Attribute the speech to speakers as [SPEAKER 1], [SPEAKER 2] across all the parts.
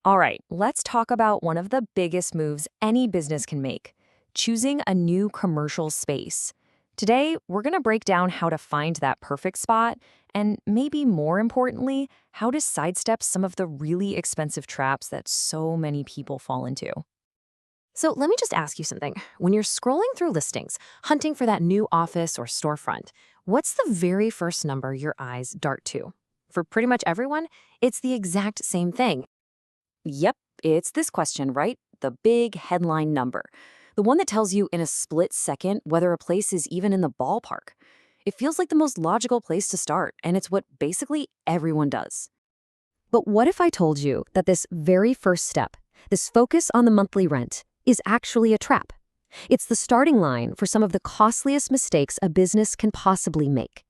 [SPEAKER 1] All right, let's talk about one of the biggest moves any business can make, choosing a new commercial space. Today, we're going to break down how to find that perfect spot and maybe more importantly, how to sidestep some of the really expensive traps that so many people fall into.
[SPEAKER 2] So let me just ask you something. When you're scrolling through listings, hunting for that new office or storefront, what's the very first number your eyes dart to? For pretty much everyone, it's the exact same thing.
[SPEAKER 1] Yep, it's this question, right? The big headline number. The one that tells you in a split second whether a place is even in the ballpark. It feels like the most logical place to start, and it's what basically everyone does.
[SPEAKER 2] But what if I told you that this very first step, this focus on the monthly rent, is actually a trap? It's the starting line for some of the costliest mistakes a business can possibly make.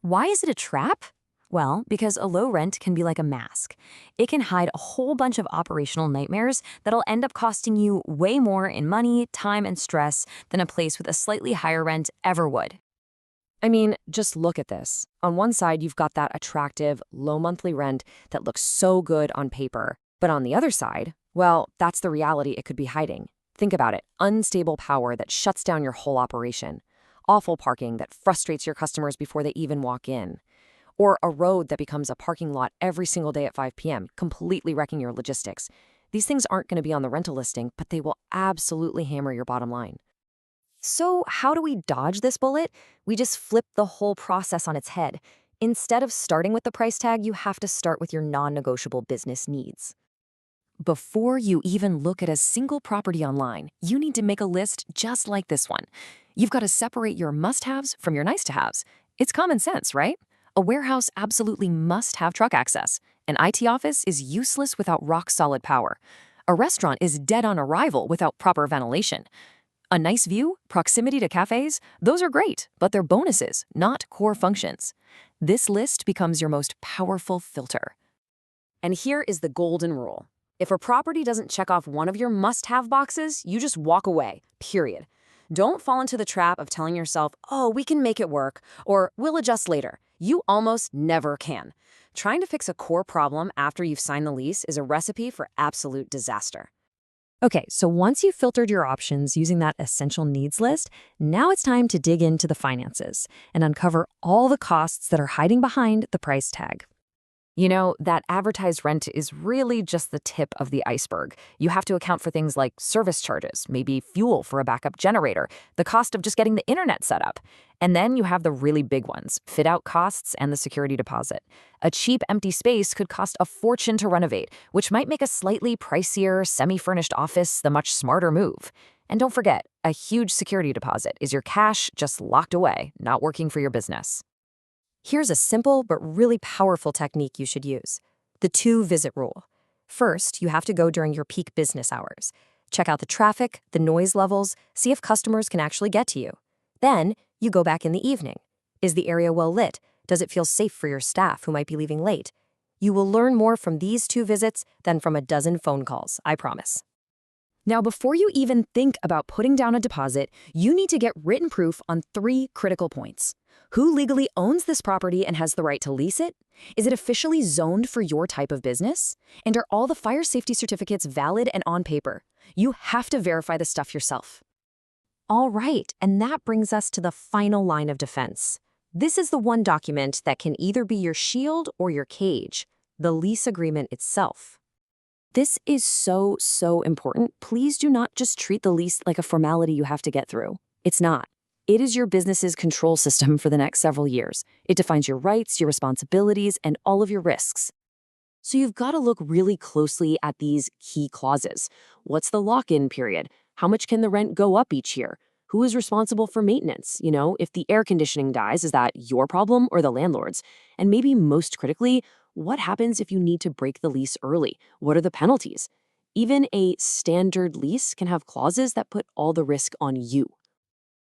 [SPEAKER 1] Why is it a trap? Well, because a low rent can be like a mask. It can hide a whole bunch of operational nightmares that'll end up costing you way more in money, time, and stress than a place with a slightly higher rent ever would. I mean, just look at this. On one side, you've got that attractive, low monthly rent that looks so good on paper. But on the other side, well, that's the reality it could be hiding. Think about it. Unstable power that shuts down your whole operation. Awful parking that frustrates your customers before they even walk in. Or a road that becomes a parking lot every single day at 5 p.m., completely wrecking your logistics. These things aren't going to be on the rental listing, but they will absolutely hammer your bottom line. So how do we dodge this bullet? We just flip the whole process on its head. Instead of starting with the price tag, you have to start with your non-negotiable business needs. Before you even look at a single property online, you need to make a list just like this one. You've got to separate your must-haves from your nice-to-haves. It's common sense, right? A warehouse absolutely must have truck access. An IT office is useless without rock-solid power. A restaurant is dead on arrival without proper ventilation. A nice view, proximity to cafes, those are great, but they're bonuses, not core functions. This list becomes your most powerful filter. And here is the golden rule. If a property doesn't check off one of your must-have boxes, you just walk away, period. Don't fall into the trap of telling yourself, oh, we can make it work, or we'll adjust later. You almost never can. Trying to fix a core problem after you've signed the lease is a recipe for absolute disaster. Okay, so once you've filtered your options using that essential needs list, now it's time to dig into the finances and uncover all the costs that are hiding behind the price tag. You know, that advertised rent is really just the tip of the iceberg. You have to account for things like service charges, maybe fuel for a backup generator, the cost of just getting the internet set up. And then you have the really big ones, fit-out costs and the security deposit. A cheap empty space could cost a fortune to renovate, which might make a slightly pricier, semi-furnished office the much smarter move. And don't forget, a huge security deposit is your cash just locked away, not working for your business. Here's a simple but really powerful technique you should use. The two-visit rule. First, you have to go during your peak business hours. Check out the traffic, the noise levels, see if customers can actually get to you. Then, you go back in the evening. Is the area well lit? Does it feel safe for your staff who might be leaving late? You will learn more from these two visits than from a dozen phone calls, I promise. Now, before you even think about putting down a deposit, you need to get written proof on three critical points. Who legally owns this property and has the right to lease it? Is it officially zoned for your type of business? And are all the fire safety certificates valid and on paper? You have to verify the stuff yourself. All right, and that brings us to the final line of defense. This is the one document that can either be your shield or your cage, the lease agreement itself. This is so important. Please do not just treat the lease like a formality you have to get through. It's not. It is your business's control system for the next several years. It defines your rights, your responsibilities, and all of your risks. So you've got to look really closely at these key clauses. What's the lock-in period? How much can the rent go up each year? Who is responsible for maintenance? You know, if the air conditioning dies, is that your problem or the landlord's? And maybe most critically, what happens if you need to break the lease early? What are the penalties? Even a standard lease can have clauses that put all the risk on you.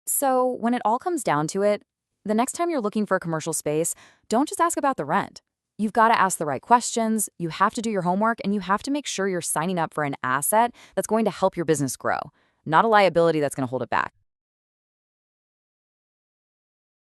[SPEAKER 1] So when it all comes down to it, the next time you're looking for a commercial space, don't just ask about the rent. You've got to ask the right questions, you have to do your homework, and you have to make sure you're signing up for an asset that's going to help your business grow, not a liability that's going to hold it back.